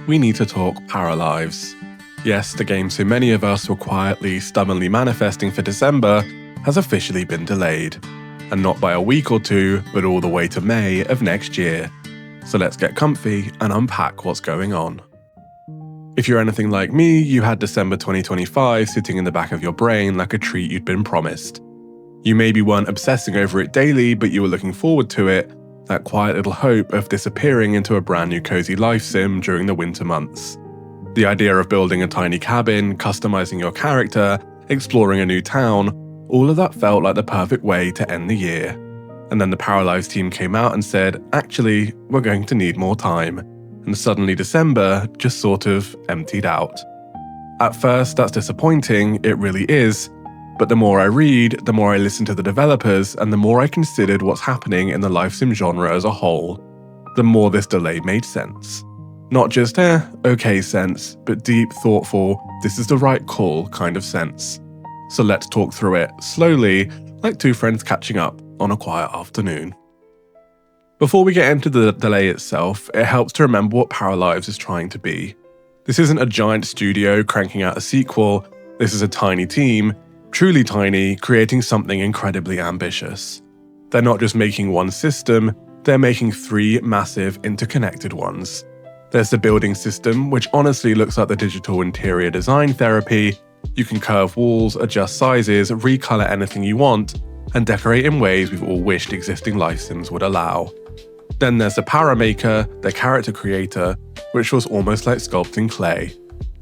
we need to talk Paralives. Yes, the game so many of us were quietly, stubbornly manifesting for December has officially been delayed. And not by a week or two, but all the way to May of next year. So let's get comfy and unpack what's going on. If you're anything like me, you had December 2025 sitting in the back of your brain like a treat you'd been promised. You maybe weren't obsessing over it daily, but you were looking forward to it, that quiet little hope of disappearing into a brand new cozy life sim during the winter months. The idea of building a tiny cabin, customizing your character, exploring a new town, all of that felt like the perfect way to end the year. And then the Paralives team came out and said, actually, we're going to need more time. And suddenly December just sort of emptied out. At first, that's disappointing, it really is, but the more I read, the more I listen to the developers, and the more I considered what's happening in the life sim genre as a whole, the more this delay made sense. Not just, okay sense, but deep, thoughtful, this is the right call kind of sense. So let's talk through it, slowly, like two friends catching up on a quiet afternoon. Before we get into the delay itself, it helps to remember what Paralives is trying to be. This isn't a giant studio cranking out a sequel, this is a tiny team, truly tiny, creating something incredibly ambitious. They're not just making one system, they're making three massive interconnected ones. There's the building system, which honestly looks like the digital interior design therapy. You can curve walls, adjust sizes, recolor anything you want, and decorate in ways we've all wished existing life sims would allow. Then there's the Paramaker, the character creator, which was almost like sculpting clay.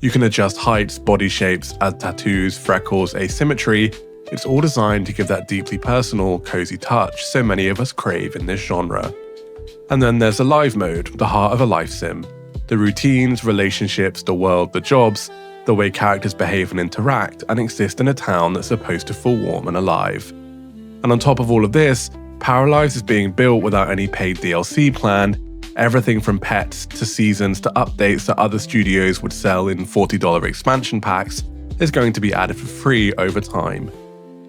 You can adjust heights, body shapes, add tattoos, freckles, asymmetry. It's all designed to give that deeply personal, cozy touch so many of us crave in this genre. And then there's the live mode, the heart of a life sim. The routines, relationships, the world, the jobs, the way characters behave and interact and exist in a town that's supposed to feel warm and alive. And on top of all of this, Paralives is being built without any paid DLC planned. Everything from pets to seasons to updates that other studios would sell in $40 expansion packs is going to be added for free over time.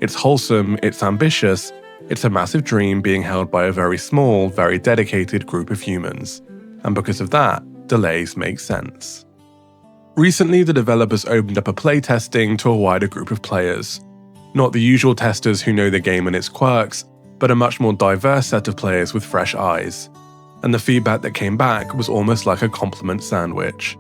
It's wholesome, it's ambitious, it's a massive dream being held by a very small, very dedicated group of humans. And because of that, delays make sense. Recently, the developers opened up a playtesting to a wider group of players. Not the usual testers who know the game and its quirks, but a much more diverse set of players with fresh eyes. And the feedback that came back was almost like a compliment sandwich.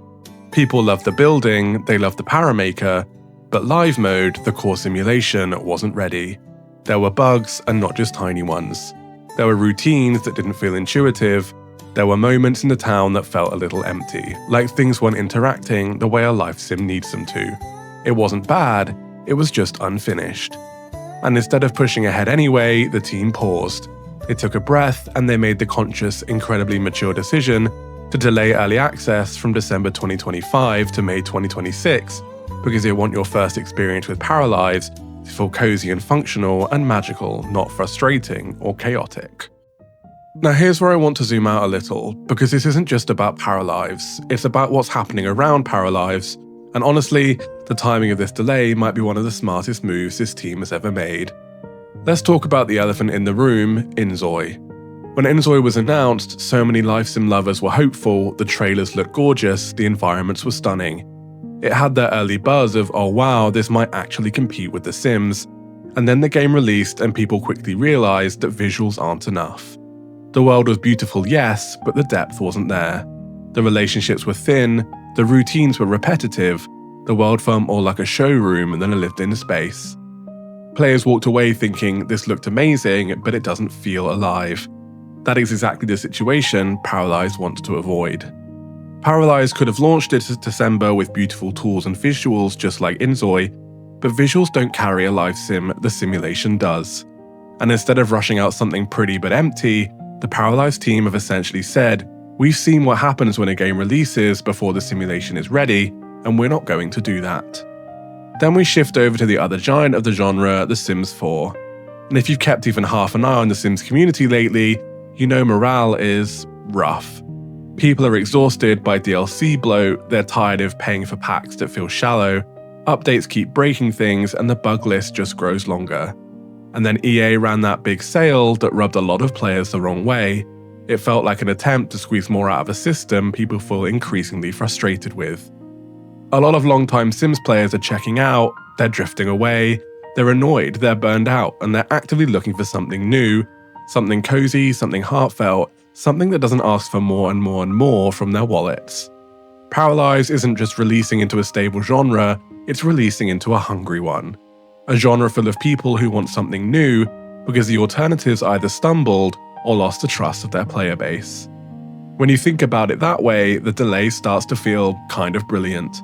People loved the building, they loved the Paramaker, but live mode, the core simulation, wasn't ready. There were bugs, and not just tiny ones. There were routines that didn't feel intuitive. There were moments in the town that felt a little empty, like things weren't interacting the way a life sim needs them to. It wasn't bad, it was just unfinished. And instead of pushing ahead anyway, the team paused. They took a breath and they made the conscious, incredibly mature decision to delay early access from December 2025 to May 2026 because they want your first experience with Paralives to feel cozy and functional and magical, not frustrating or chaotic. Now here's where I want to zoom out a little, because this isn't just about Paralives, it's about what's happening around Paralives, and honestly, the timing of this delay might be one of the smartest moves this team has ever made. Let's talk about the elephant in the room, inZOI. When inZOI was announced, so many life sim lovers were hopeful, the trailers looked gorgeous, the environments were stunning. It had that early buzz of, oh wow, this might actually compete with The Sims, and then the game released and people quickly realised that visuals aren't enough. The world was beautiful, yes, but the depth wasn't there. The relationships were thin, the routines were repetitive, the world felt more like a showroom than a lived-in space. Players walked away thinking this looked amazing, but it doesn't feel alive. That is exactly the situation Paralives wants to avoid. Paralives could have launched it in December with beautiful tools and visuals just like inZOI, but visuals don't carry a live sim, the simulation does. And instead of rushing out something pretty but empty, the Paralives team have essentially said, we've seen what happens when a game releases before the simulation is ready, and we're not going to do that. Then we shift over to the other giant of the genre, The Sims 4. And if you've kept even half an eye on the Sims community lately, you know morale is rough. People are exhausted by DLC bloat, they're tired of paying for packs that feel shallow, updates keep breaking things, and the bug list just grows longer. And then EA ran that big sale that rubbed a lot of players the wrong way. It felt like an attempt to squeeze more out of a system people feel increasingly frustrated with. A lot of long-time Sims players are checking out, they're drifting away, they're annoyed, they're burned out, and they're actively looking for something new, something cozy, something heartfelt, something that doesn't ask for more and more and more from their wallets. Paralives isn't just releasing into a stable genre, it's releasing into a hungry one. A genre full of people who want something new because the alternatives either stumbled or lost the trust of their player base. When you think about it that way, the delay starts to feel kind of brilliant.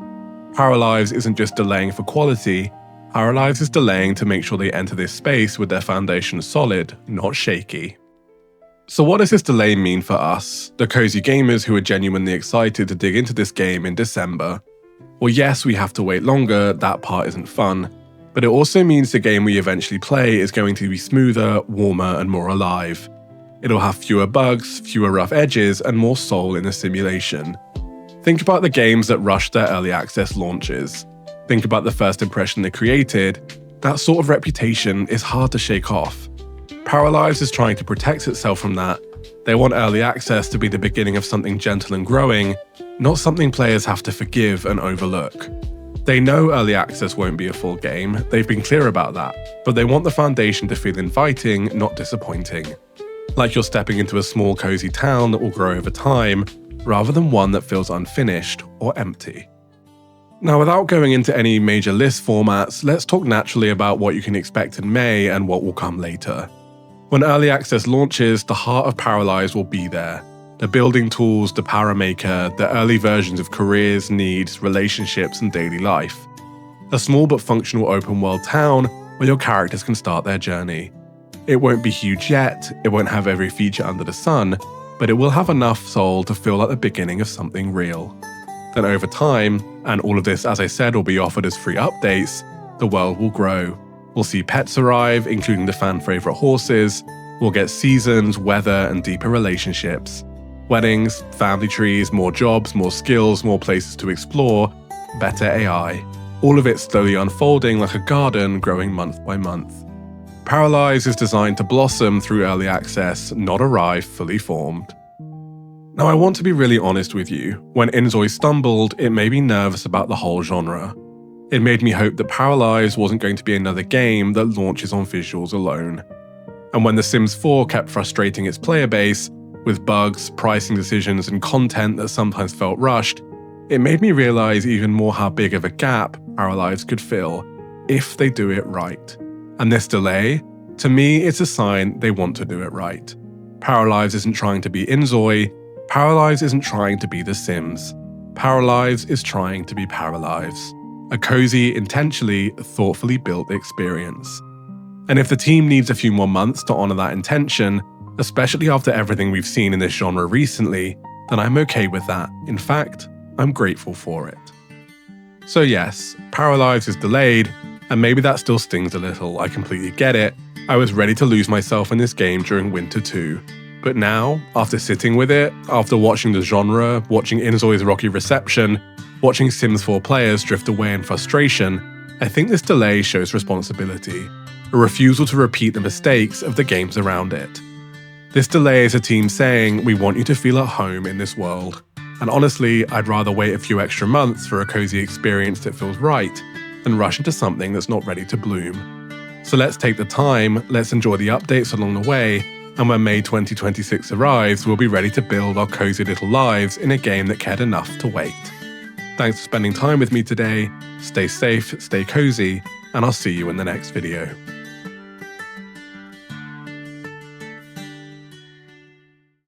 Paralives isn't just delaying for quality, Paralives is delaying to make sure they enter this space with their foundation solid, not shaky. So what does this delay mean for us, the cozy gamers who are genuinely excited to dig into this game in December? Well, yes, we have to wait longer, that part isn't fun, but it also means the game we eventually play is going to be smoother, warmer, and more alive. It'll have fewer bugs, fewer rough edges, and more soul in the simulation. Think about the games that rushed their early access launches. Think about the first impression they created. That sort of reputation is hard to shake off. Paralives is trying to protect itself from that. They want early access to be the beginning of something gentle and growing, not something players have to forgive and overlook. They know early access won't be a full game, they've been clear about that, but they want the foundation to feel inviting, not disappointing. Like you're stepping into a small cozy town that will grow over time, rather than one that feels unfinished or empty. Now, without going into any major list formats, let's talk naturally about what you can expect in May and what will come later. When early access launches, the heart of Paralives will be there. The building tools, the power maker, the early versions of careers, needs, relationships, and daily life. A small but functional open world town where your characters can start their journey. It won't be huge yet, it won't have every feature under the sun, but it will have enough soul to feel like the beginning of something real. Then over time, and all of this as I said will be offered as free updates, the world will grow. We'll see pets arrive, including the fan favourite horses, we'll get seasons, weather, and deeper relationships. Weddings, family trees, more jobs, more skills, more places to explore, better AI. All of it slowly unfolding like a garden growing month by month. Paralives is designed to blossom through early access, not arrive fully formed. Now I want to be really honest with you, when inZOI stumbled, it made me nervous about the whole genre. It made me hope that Paralives wasn't going to be another game that launches on visuals alone. And when The Sims 4 kept frustrating its player base, with bugs, pricing decisions, and content that sometimes felt rushed, it made me realize even more how big of a gap Paralives could fill, if they do it right. And this delay, to me, it's a sign they want to do it right. Paralives isn't trying to be inZOI, Paralives isn't trying to be The Sims. Paralives is trying to be Paralives. A cozy, intentionally, thoughtfully built experience. And if the team needs a few more months to honor that intention, especially after everything we've seen in this genre recently, then I'm okay with that. In fact, I'm grateful for it. So yes, Paralives is delayed, and maybe that still stings a little, I completely get it. I was ready to lose myself in this game during Winter 2. But now, after sitting with it, after watching the genre, watching inZOI's rocky reception, watching Sims 4 players drift away in frustration, I think this delay shows responsibility, a refusal to repeat the mistakes of the games around it. This delay is a team saying, we want you to feel at home in this world. And honestly, I'd rather wait a few extra months for a cozy experience that feels right, than rush into something that's not ready to bloom. So let's take the time, let's enjoy the updates along the way, and when May 2026 arrives, we'll be ready to build our cozy little lives in a game that cared enough to wait. Thanks for spending time with me today, stay safe, stay cozy, and I'll see you in the next video.